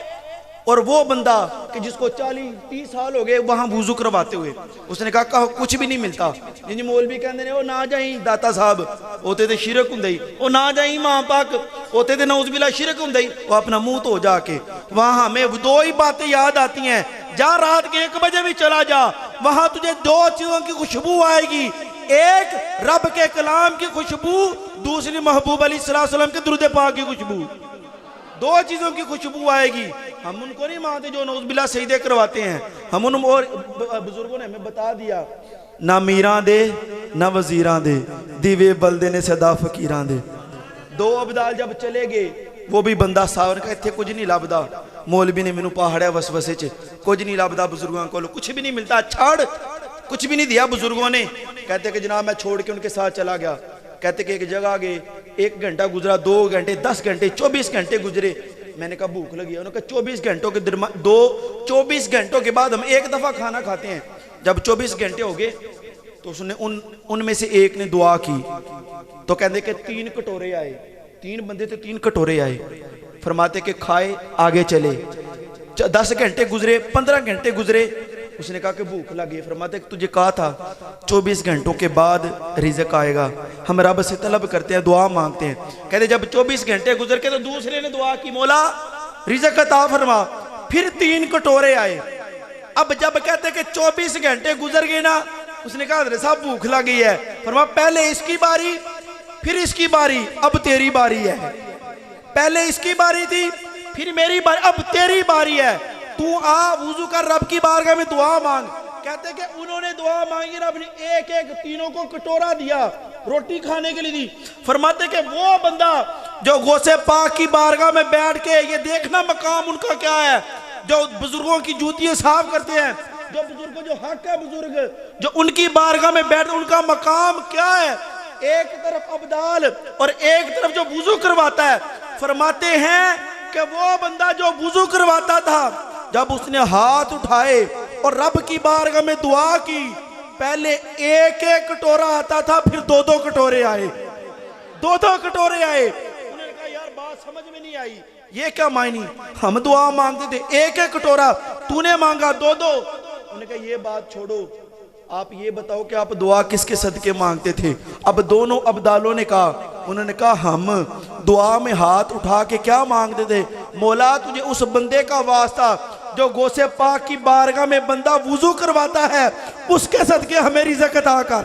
और वो बंदा कि जिसको 40-30 साल हो गए वहां वुजू करवाते हुए, उसने कहा कुछ भी नहीं मिलता। जिन मौलवी कहते ने वो ना जाई दाता साहब होते थे शिरक हुंदे, वो ना जाई मां पाक होते थे नौज़बिल्लाह शिरक हुंदे, वो अपना मुंह धो जाके वहां हमें दो ही बातें याद आती हैं। जा रात के 1 बजे भी चला जा, वहां तुझे 2 चीजों की खुशबू आएगी, एक रब के कलाम की खुशबू, दूसरी महबूब अली सल्लल्लाहु अलैहि वसल्लम के दुरूद पाक की खुशबू। 2 चीजों की खुशबू आएगी। हम उनको नहीं मानते जो नौज़बिल्लाह सजदे करवाते हैं। हम उन और बुजुर्गों ने हमें बता दिया, ना मीरां दे ना वजीरां दे, दीवे बलदे ने सदा फकीरां दे। 2 अब्दाल जब चले गए, वो भी बंदा सावर का इत्थे कुछ नहीं लभदा। मौलवी ने मैनू पहाड़िया वसवसे च कुछ नहीं लभदा, बुजुर्गों को कुछ भी नहीं मिलता, छड़ कुछ भी नहीं दिया बुजुर्गों ने। कहते कि जनाब मैं छोड़ के उनके साथ चला गया। कहते कि एक जगह गए, 1 घंटा गुजरा, 2 घंटे, 10 घंटे, 24 घंटे गुजरे। मैंने कहा भूख लगी है। उन्होंने कहा 24 घंटों के 24 घंटों के बाद हम एक दफा खाना खाते हैं। जब 24 घंटे हो गए तो उसने उनमें से एक ने दुआ की, तो कहते कि 3 कटोरे आए, 3 बंदे थे, 3 कटोरे आए। फरमाते कि खाए आगे चले। 10 घंटे गुजरे, 15 घंटे गुजरे, उसने कहा कि भूख लगी। फरमाते तुझे कहा था 24 घंटों के बाद रिज़्क आएगा। हम रब से तलब करते हैं, दुआ मांगते हैं। कहते जब 24 घंटे गुजर के तो दूसरे ने दुआ की, मौला रिज़्क अता फरमा। फिर 3 कटोरे आए। अब जब कहते कि 24 घंटे गुजर गए ना, उसने कहा हज़रत साहब भूख लगी है। फरमा पहले इसकी बारी, फिर इसकी बारी, अब तेरी बारी है। पहले इसकी बारी थी, फिर मेरी बारी, अब तेरी बारी है। तू आ वुजू कर, रब की बारगाह में दुआ मांग। कहते कि उन्होंने दुआ मांगी, रब ने एक एक तीनों को कटोरा दिया, रोटी खाने के लिए दी। फरमाते कि वो बंदा जो गौसे पाक की बारगाह में बैठ के, ये देखना मकाम उनका क्या है, जो बुजुर्गों की जूतियां साफ करते हैं, जो बुजुर्गों जो हक है बुजुर्ग जो उनकी बारगाह में बैठ, उनका मकाम क्या है। एक तरफ अब्दाल और एक तरफ जो वुजू करवाता है। फरमाते हैं कि वो बंदा जो वुजू करवाता था, जब उसने हाथ उठाए और रब की बारगाह में दुआ की, पहले एक एक कटोरा आता था, फिर 2-2 कटोरे आए, 2-2 कटोरे आए। उन्होंने कहा यार बात समझ में नहीं आई, ये क्या मायनी, हम दुआ मांगते थे एक एक कटोरा, तूने मांगा 2-2। उन्होंने कहा ये बात छोड़ो, आप ये बताओ कि आप दुआ किसके सदके मांगते थे। अब दोनों अब्दालों ने कहा, उन्होंने कहा हम दुआ में हाथ उठा के क्या मांगते थे, मौला तुझे उस बंदे का वास्ता जो गौसे पाक की बारगाह में बंदा वुजू करवाता है, उसके सदके हमें रिज़्क अता कर।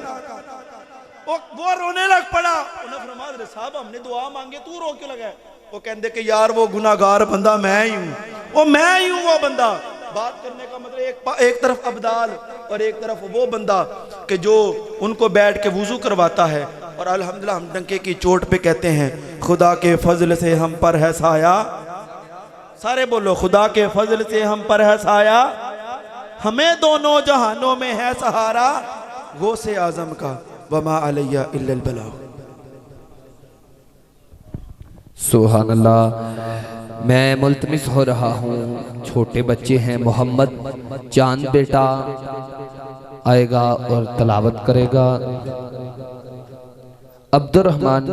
वो रोने लग पड़ा। उन्होंने फरमाया साहब हमने दुआ मांगे, तू रो क्यों लगा। वो कहते कि यार वो गुनाहगार बंदा मैं ही हूँ, वो मैं ही हूँ वो बंदा। बात करने का मतलब एक तरफ अब्दाल और एक तरफ वो बंदा कि जो उनको बैठ के वुजू करवाता है। और अल्हम्दुलिल्लाह हम डंके की चोट पे कहते हैं खुदा के फजल से हम पर है साया। सारे बोलो खुदा के फजल से हम पर है साया, हमें दोनों जहानों में है सहारा, गौसे आजम का वमा अलैया इल्लल बलाग। सुभान अल्लाह। मैं मुल्तमिस हो रहा हूँ, छोटे बच्चे हैं, मोहम्मद चांद बेटा आएगा और तलावत करेगा। अब्दुर्रहमान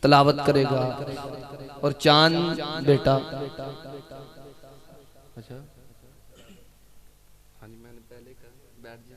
तलावत करेगा और चांद बेटा अच्छा हाँ जी मैंने पहले बैठ जा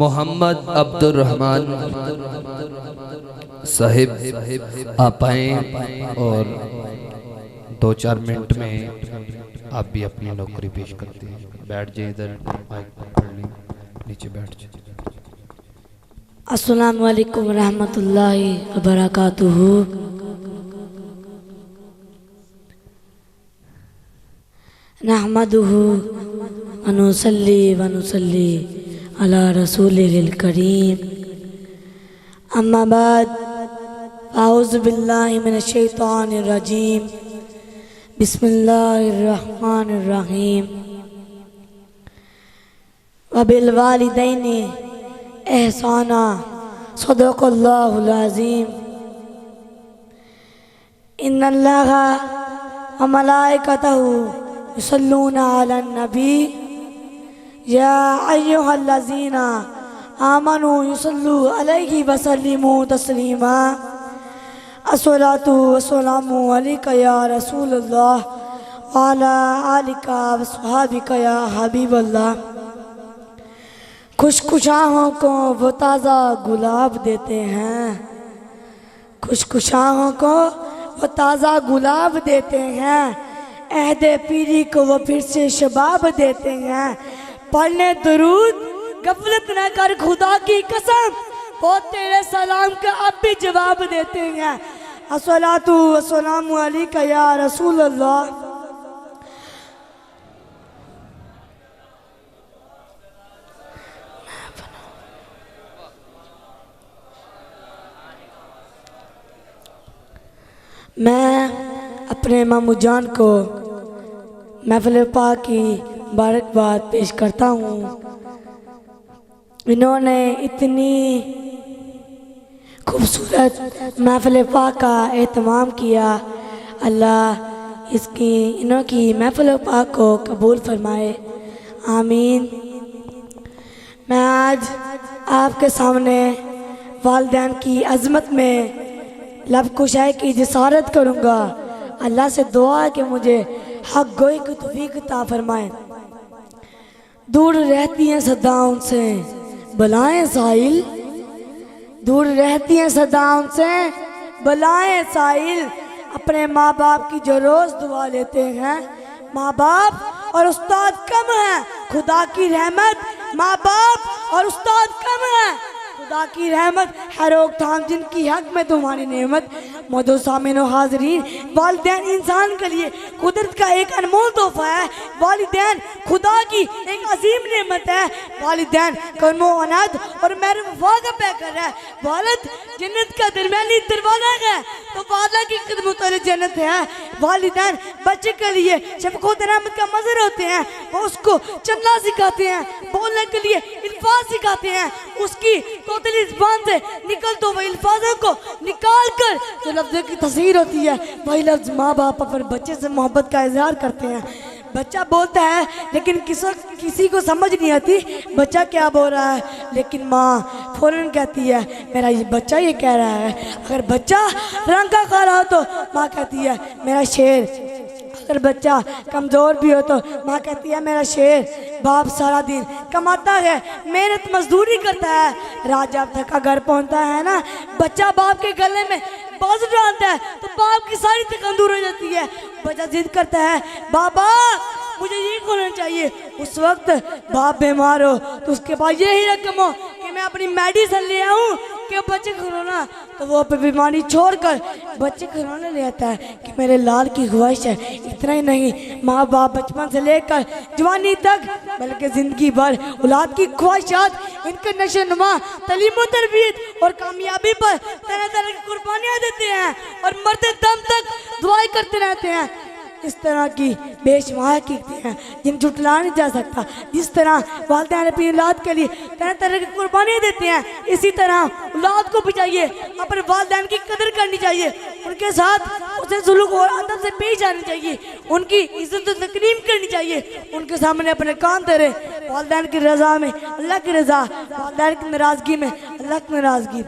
मोहम्मद अब्दुल रहमान साहिब आप आए और 2-4 मिनट में आप भी अपनी नौकरी पेश करते हैं। बैठ जाए, इधर माइक पकड़ लें, नीचे बैठ जाए। अस्सलामु अलैकुम रहमतुल्लाहि व बरकातुहू। नहमदुहू व नुसल्ली अला रसूलिल करीम। अम्मा बाद आऊज़ु बिल्लाहि मिनश शैतानिर रजीम। बिस्मिल्लाहिर रहमानिर रहीम। व बिल वालिदैनि एहसाना सदक़ल्लाहुल अज़ीम। इन्नल्लाहा व मलाइकतहु युसल्लूना अलन नबी या अय्युहल्लज़ीना आमनू युसल्लू अलैहि व सल्लिमू तस्लीमा। अस्सलातु वस्सलामु अलैका या रसूलल्लाह व अला आलिका व सहाबिका या हबीबल्लाह। खुशखुशाहों को वो ताज़ा गुलाब देते हैं, खुशखुशाहों को वो ताज़ा गुलाब देते हैं, अहदे पीरी को वो फिर से शबाब देते हैं। पढ़ने दुरूद गफलत न कर खुदा की कसम, वो तेरे सलाम का अब भी जवाब देते हैं। अस्सलातु वस्सलामु अलैका या रसूल अल्लाह। मैं अपने मामू जान को महफिल पाक की मुबारकबाद पेश करता हूँ। इन्होंने इतनी खूबसूरत महफिल पाक का एहतमाम किया। अल्लाह इनकी महफिल पाक को कबूल फरमाए, आमीन। मैं आज आपके सामने वालिदैन की अज़मत में लब कुशाई की जसारत करूँगा। अल्लाह से दुआ है कि मुझे हक गोई की तौफीक अता फरमाए। दूर रहती हैं सदा उनसे बलाएं साहिल, दूर रहती हैं सदा उनसे बलाएं साहिल। अपने माँ बाप की जो रोज़ दुआ लेते हैं, माँ बाप और उस्ताद कम हैं, खुदा की रहमत। माँ बाप और उस्ताद कम हैं, खुदा की रहमत है रोकथाम जिनकी हक में तुम्हारी नेमत। मौजूद सामीन और हाज़रीन, वालिदैन इंसान के लिए कुदरत का एक अनमोल तोहफा है। वालिदैन खुदा की एक अजीम नेमत है। वालिदैन कर्मो अनाद और मेरे वफा का पैकर है। वालिद जन्नत का दरमियानी दरवाजा है, तो वाला की कदमों तले जन्नत है। वालिदैन बच्चे के लिए शफ़क़त रहमत का मंजर होते हैं। वो उसको चलना सिखाते हैं, बोलने के लिए अल्फाज सिखाते हैं। उसकी तोतली ज़ुबान से निकलते हुए अल्फाजों को निकाल कर जो लफ्ज़ों की तस्वीर होती है, वही लफ्ज़ माँ बाप अपने बच्चे से मोहब्बत का इजहार करते हैं। बच्चा बोलता है लेकिन किसी को समझ नहीं आती बच्चा क्या बोल रहा है, लेकिन माँ फ़ौरन कहती है मेरा ये बच्चा ये कह रहा है। अगर बच्चा रंगा खा रहा हो तो माँ कहती है मेरा शेर। अगर बच्चा कमज़ोर भी हो तो माँ कहती है मेरा शेर। बाप सारा दिन कमाता है, मेहनत मजदूरी करता है, रात जब थका घर पहुँचता है ना, बच्चा बाप के गले में बाजू डालता है तो बाप की सारी थकान दूर हो जाती है। बच्चा जिद करता है बाबा मुझे ये होना चाहिए। उस वक्त बाप बीमार हो तो उसके पास यही रकम हो कि मैं अपनी मेडिसिन ले आऊँ कि बच्चे को रोना, तो वो अपनी बीमारी छोड़कर बच्चे को रोने ले आता है कि मेरे लाल की ख्वाहिश है। इतना ही नहीं, माँ बाप बचपन से लेकर जवानी तक बल्कि ज़िंदगी भर औलाद की ख्वाहिशात, इनके नशो नुमा, तालीम तरबियत और कामयाबी पर तरह तरह की कुर्बानियाँ देते हैं और मरते दम तक दुआएं करते रहते हैं। इस तरह की बेशुमार कीमतें हैं जिन जुटला नहीं जा सकता। जिस तरह वालिदैन अपनी औलाद के लिए तरह तरह की कुर्बानियाँ देते हैं, इसी तरह औलाद को भी चाहिए अपने वालिदैन की कदर करनी चाहिए, उनके साथ उसे जुल्म और अदब से पेश आनी चाहिए, उनकी इज्जत और तकरीम करनी चाहिए, उनके सामने अपने कान धरे। वालिदैन की रज़ा में अल्लाह की रज़ा, वालिदैन की नाराज़गी में अल्लाह की नाराज़गी।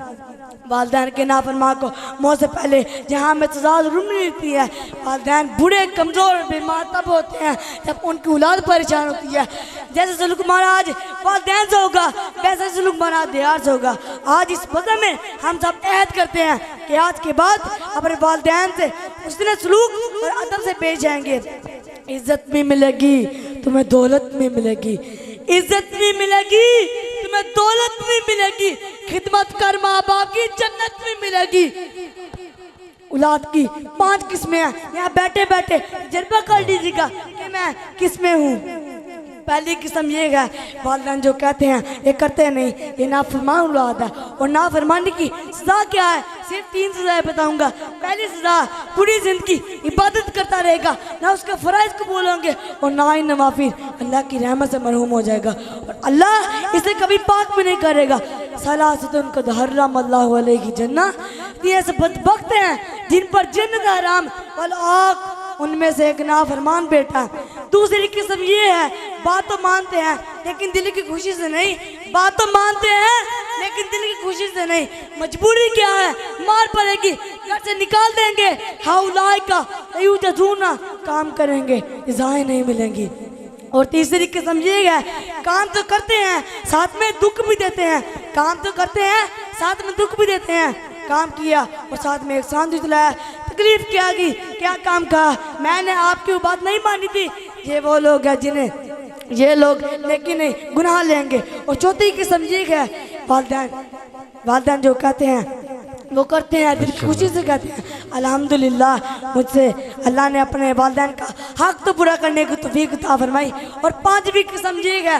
वालिदैन के नाफरमान को मौत से पहले जहाँ में सज़ा जरूर मिलती है। वालिदैन बूढ़े कमज़ोर बीमार तब होते हैं जब उनकी औलाद परेशान होती है। जैसे जुल्म महाराज वालिदैन से होगा वैसे जुल्म महाराज दियार से होगा। आज इस वजह में हम सब अहद करते हैं कि आज के बाद अपने वालिदैन से उसने सलूक और अदब से पेश आएंगे। इज्जत भी मिलेगी तुम्हें, दौलत भी मिलेगी, इज्जत भी मिलेगी तुम्हें, दौलत भी मिलेगी, खिदमत कर माँ बाप की जन्नत भी मिलेगी। औलाद की 5 किस्में हैं, यहाँ बैठे बैठे तजर्बा कर लीजिएगा कि मैं किस में हूँ। पहली किस्म ये है वालिदैन जो कहते हैं ये करते नहीं, ये नाफरमान औलाद है। और नाफरमानी की सज़ा क्या है, सिर्फ 3 सज़ाएं बताऊंगा। पहली सज़ा पूरी ज़िंदगी इबादत करता रहेगा, ना उसका फ़राइज़ कबूल होंगे और ना ही नवाफिल, अल्लाह की रहमत से महरूम हो जाएगा और अल्लाह इसे कभी पाक भी नहीं करेगा। सलासतुन कद हर्रम अल्लाहु अलैहि जन्नह, ये ऐसे बदबख्त हैं जिन पर जन्नत हराम वल आग, उनमें से एक नाफरमान बेटा। दूसरी किस्म ये है बात तो मानते हैं लेकिन दिल की खुशी से नहीं, बात तो मानते हैं लेकिन दिल की खुशी से नहीं। मजबूरी क्या है, मार पड़ेगी घर से निकाल देंगे, हाउलाई का यूजूना, काम करेंगे इज़ाएं नहीं मिलेंगी। और तीसरी किस्म ये है काम तो करते हैं साथ में दुख भी देते हैं, काम तो करते हैं साथ में दुख भी देते हैं। काम किया और साथ में एक सांस दिलाया, तकलीफ क्या की, क्या काम कहा, मैंने आपकी बात नहीं मानी थी। ये वो लोग हैं जिन्हें ये लोग लेकिन नहीं गुनाह लेंगे। और चौथी किस्म ये है वालिदैन जो कहते हैं वो करते हैं दिल की खुशी से कहते हैं अल्हम्दुलिल्लाह मुझसे अल्लाह ने अपने वालिदैन का हक तो पूरा करने की तौफीक अता फरमाई। और पांचवी किस्म ये है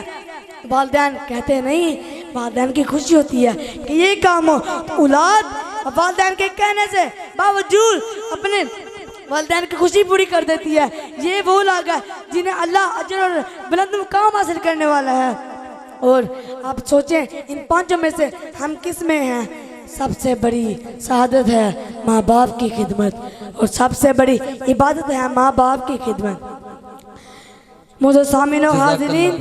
वालिदैन कहते हैं नहीं, वालिदैन की खुशी होती है कि ये काम हो, तो औलाद वालिदैन के कहने से बावजूद अपने वालिदैन की खुशी पूरी कर देती है। ये वो लोग हैं जिन्हें अल्लाह अजर और बुलंद मुकाम हासिल करने वाला है। और आप सोचें इन पांचों में से हम किस में हैं? सबसे बड़ी शहादत है माँ बाप की खिदमत और सबसे बड़ी इबादत है माँ बाप की खिदमत। मुझे सामीन और हाज़िरीन,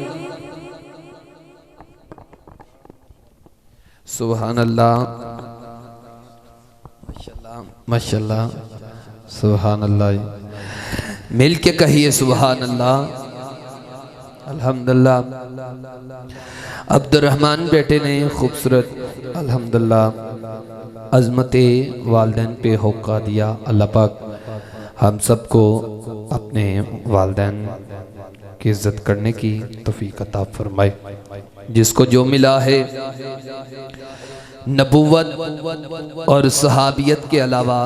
सुभान अल्लाह, माशाल्लाह माशाल्लाह, सुभान अल्लाह। मिल के कहिए सुभान अल्लाह, अल्हम्दुलिल्लाह। अब्दुर्रहमान बेटे ने खूबसूरत अल्हम्दुलिल्लाह अज़मते वालिदैन पे होका दिया। अल्लाह पाक हम सबको अपने वालिदैन की इज़्ज़त करने की तौफीक अता फरमाए। जिसको जो मिला है नबुव्वत और सहाबियत के अलावा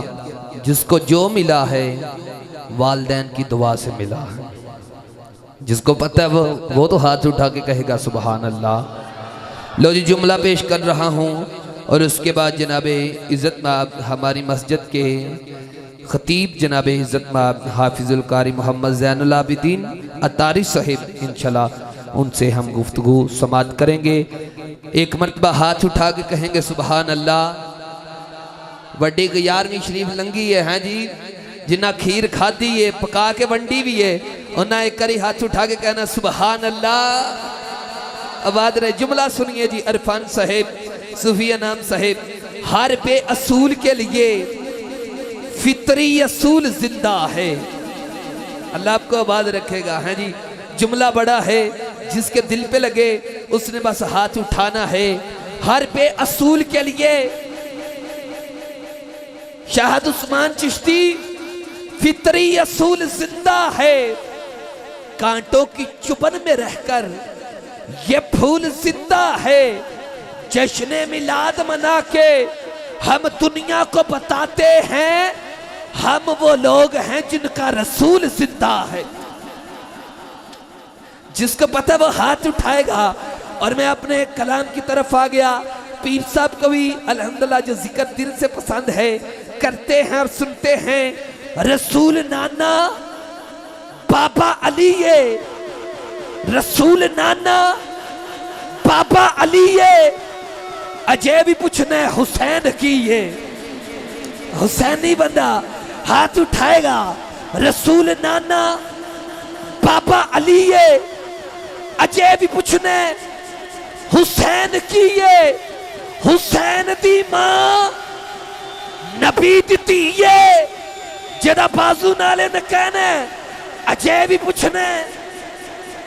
जिसको जो मिला है वालिदैन की दुआ से मिला है। जिसको पता है वो तो हाथ उठा के कहेगा सुभान अल्लाह। लो जी जुमला पेश कर रहा हूँ और उसके बाद जनाब इज़्ज़त माब हमारी मस्जिद के खतीब जनाब इज़्ज़त माब हाफिज़ुल कारी मोहम्मद ज़ैनुल आबिदीन अतारी साहिब इंशाल्लाह उनसे हम गुफ्तगू समाअत करेंगे। एक मरतबा हाथ उठा के कहेंगे सुभान अल्लाह। वड्डी 11वीं शरीफ लंगी है, हैं जी, जिन्ना खीर खाधी है पका के वंडी भी है, उन्हें एक करी हाथ उठा के कहना सुभान अल्लाह। आवाज रहे जुमला सुनिए जी। अरफान साहेब, सूफिया नाम साहेब, हर पे असूल के लिए फितरी असूल जिंदा है। अल्लाह आपको आबाद रखेगा। हैं जी, जुमला बड़ा है, जिसके दिल पे लगे उसने बस हाथ उठाना है। हर पे असूल के लिए शाहद उस्मान चिश्ती, फितरी असूल जिंदा है। कांटों की चुभन में रहकर ये फूल जिंदा है। जश्न मिलाद मना के हम दुनिया को बताते हैं हम वो लोग हैं जिनका रसूल जिंदा है। जिसको पता वो हाथ उठाएगा। और मैं अपने कलाम की तरफ आ गया। पीर साहब को भी अल्हम्दुलिल्लाह जो जिक्र दिल से पसंद है करते हैं और सुनते हैं। रसूल नाना बाबा अली ये, रसूल नाना बाबा अली ये, अजय भी पूछना है हुसैन की ये। हुसैनी बंदा हाथ उठाएगा। रसूल नाना बाबा अली ये, अजय भी पूछना है हुसैन की ये। हुसैन दी मां नबी दी ये, जदा बाजू नाले ने कहना अजय भी पूछना है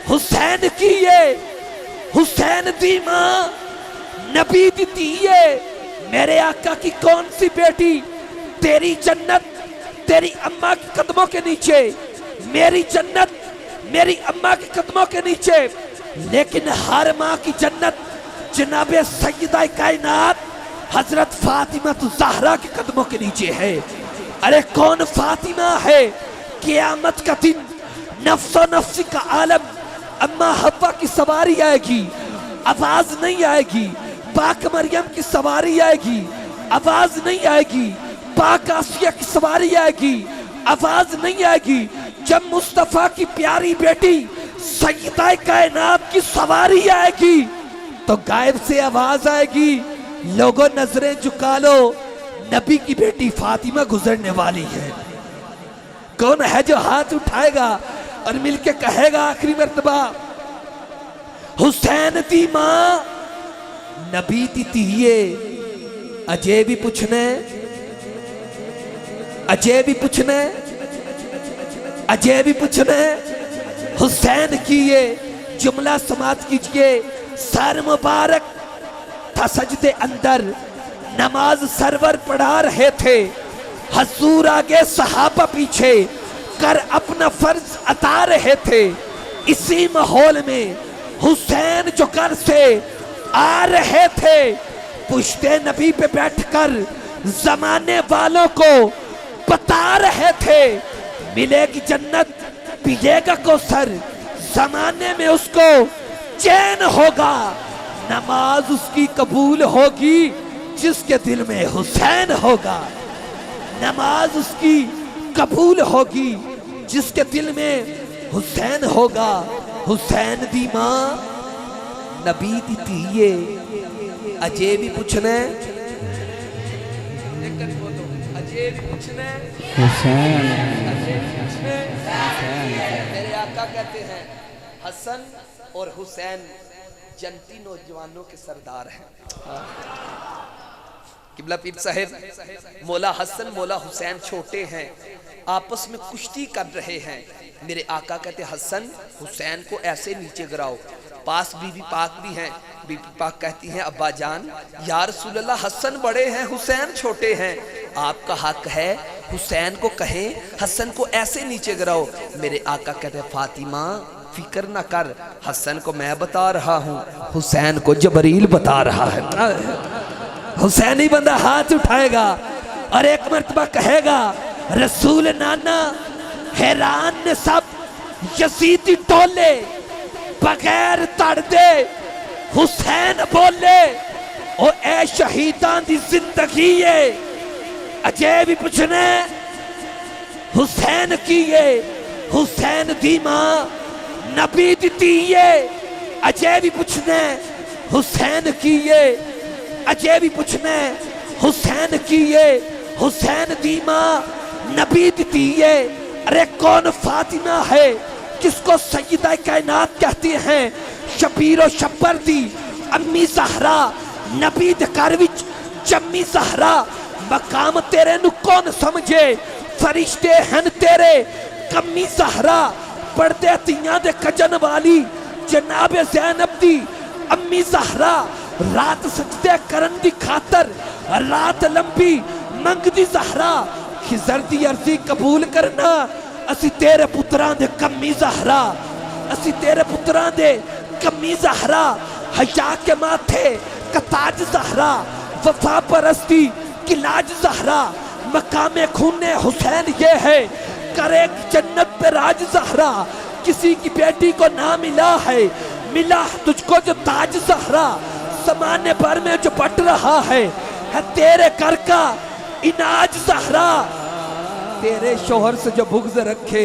हुसैन की ये। हुसैन दी मां नबी दी ये, मेरे आका की कौन सी बेटी तेरी जन्नत तेरी अम्मा के कदमों के नीचे, मेरी जन्नत मेरी अम्मा के कदमों के नीचे। लेकिन हर माँ की जन्नत जनाबे सैयदा कायनात हजरत फातिमा ज़हरा के कदमों के नीचे है। अरे कौन फातिमा है? क़यामत का दिन नफ्सो नफ्सी का आलम, अम्मा हव्वा की सवारी आएगी, आवाज नहीं आएगी। पाक मरियम की सवारी आएगी, आवाज नहीं आएगी। पाक आसिया की सवारी आएगी, आवाज नहीं आएगी। जब मुस्तफा की प्यारी बेटी सैयदा कायनात की सवारी आएगी तो गायब से आवाज आएगी, लोगों नजरें झुका लो, नबी की बेटी फातिमा गुजरने वाली है। कौन है जो हाथ उठाएगा और मिलके कहेगा आखिरी मर्तबा हुसैन दी मां नबी दी तिये। अजय भी पूछने, अजय भी पूछने, अजय भी पूछने हुसैन की ये। जुमला समाप्त कीजिए। सर मुबारक था सजदे अंदर, नमाज सरवर पढ़ा रहे थे। हजूर आगे सहाबा पीछे कर अपना फर्ज अता रहे थे। इसी माहौल में हुसैन जो घर से आ रहे थे, पुश्ते नबी पे बैठकर जमाने वालों को बता रहे थे मिलेगी जन्नत, पिएगा कौसर, जमाने में उसको चैन होगा, नमाज उसकी कबूल होगी जिसके दिल में हुसैन होगा। नमाज उसकी कबूल होगी जिसके दिल में हुसैन होगा। हुसैन दी मां नबी दी धीए, अजे भी पूछना अजे भी पूछना हुसैन। मेरे आका कहते हैं हसन और हुसैन जनती नौजवानों के सरदार हैं। किबला पीर साहिब मौला हसन मौला हुसैन छोटे हैं, आपस में कुश्ती कर रहे हैं। मेरे आका कहते हसन हुसैन को ऐसे नीचे गिराओ। पास बीबी पाक भी हैं, बीबी पाक कहती हैं अब्बा जान या रसूल अल्लाह हसन बड़े हैं हुसैन छोटे हैं, आपका हक है हुसैन को कहें हसन को ऐसे नीचे गिराओ। मेरे आका कहते फातिमा फिक्र ना कर, हसन को मैं बता रहा हूँ, हुसैन को जबरील बता रहा है। हुसैन ही बंदा हाथ उठाएगा और एक मर्तबा कहेगा रसूल नाना हैरान ने सब यजीदी टोले बगैर तड़ दे, हुसैन बोले ओ ए शहीदां दी जिंदगी है, अजय भी पूछने हुसैन की है, हुसैन दी मां नबी दी है, अजय भी पूछने हुसैन की है, अजय भी पूछने हुसैन की है, हुसैन दी मां नबी दी है। अरे कौन फातिमा है किसको सैयदा कायनात कहती हैं, शबीर और शब्बर दी अम्मी ज़हरा, नबी दे घर विच जम्मी ज़हरा, मकाम तेरे नु कौन समझे, फरिश्ते हैं तेरे कम्मी ज़हरा, पढ़दे तियां दे कजन वाली जनाबे ज़ैनब दी अम्मी ज़हरा, रात सजदे करन दी खातर रात लंबी मंगदी ज़हरा, खिज़र दी अर्जी कबूल करना, असी तेरे पुत्रां दे कम्मी ज़हरा, असी तेरे पुत्रां दे कम्मी ज़हरा, हया के माथे का ताज ज़हरा, वफा परस्ती की लाज ज़हरा, मकामे खूने हुसैन ये है, करे जन्नत पे राज ज़हरा, किसी की बेटी को ना मिला है, मिला तुझको जो ताज ज़हरा, ज़माने भर में जो बट रहा है तेरे घर का इनाज ज़हरा, तेरे शोहर से जो बुग़्ज़ रखे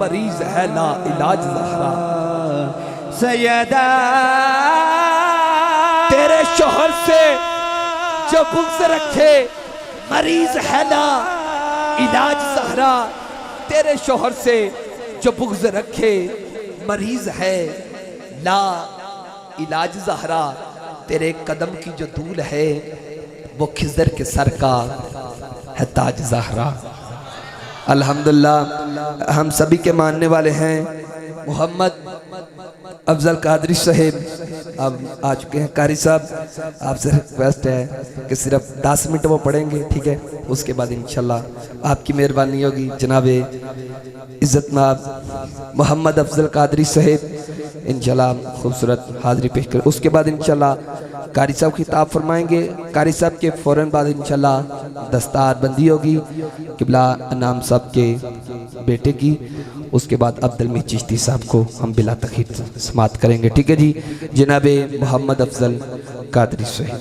मरीज है ला इलाज ज़हरा, सैयदा तेरे शोहर से जो बुग़्ज़ रखे मरीज है ला इलाज ज़हरा, तेरे शोहर से जो बुग़्ज़ रखे मरीज है ला इलाज ज़हरा, तेरे कदम की जो धूल है वो खिज़र के सर का है ताज ज़हरा। अल्हम्दुलिल्लाह हम सभी के मानने वाले हैं मोहम्मद अफजल कादरी साहब अब आ चुके हैं। कारी साहब आपसे रिक्वेस्ट है कि सिर्फ 10 मिनट वो पढ़ेंगे, ठीक है, उसके बाद इंशाल्लाह आपकी मेहरबानी होगी। जनाबे इज़्ज़तमाब मोहम्मद अफजल कादरी साहब इंशाल्लाह खूबसूरत हाज़री पेश कर, उसके बाद इंशाल्लाह कारी साहब खिताब फरमाएंगे। कारी साहब के फ़ौरन बाद इंशाल्लाह दस्तार बंदी होगी किबला अनाम साहब के बेटे की, उसके बाद अब्दुल मीर चिश्ती साहब को हम बिला तखीर समात करेंगे, ठीक है जी। जनाबे मोहम्मद अफजल कादरी साहब।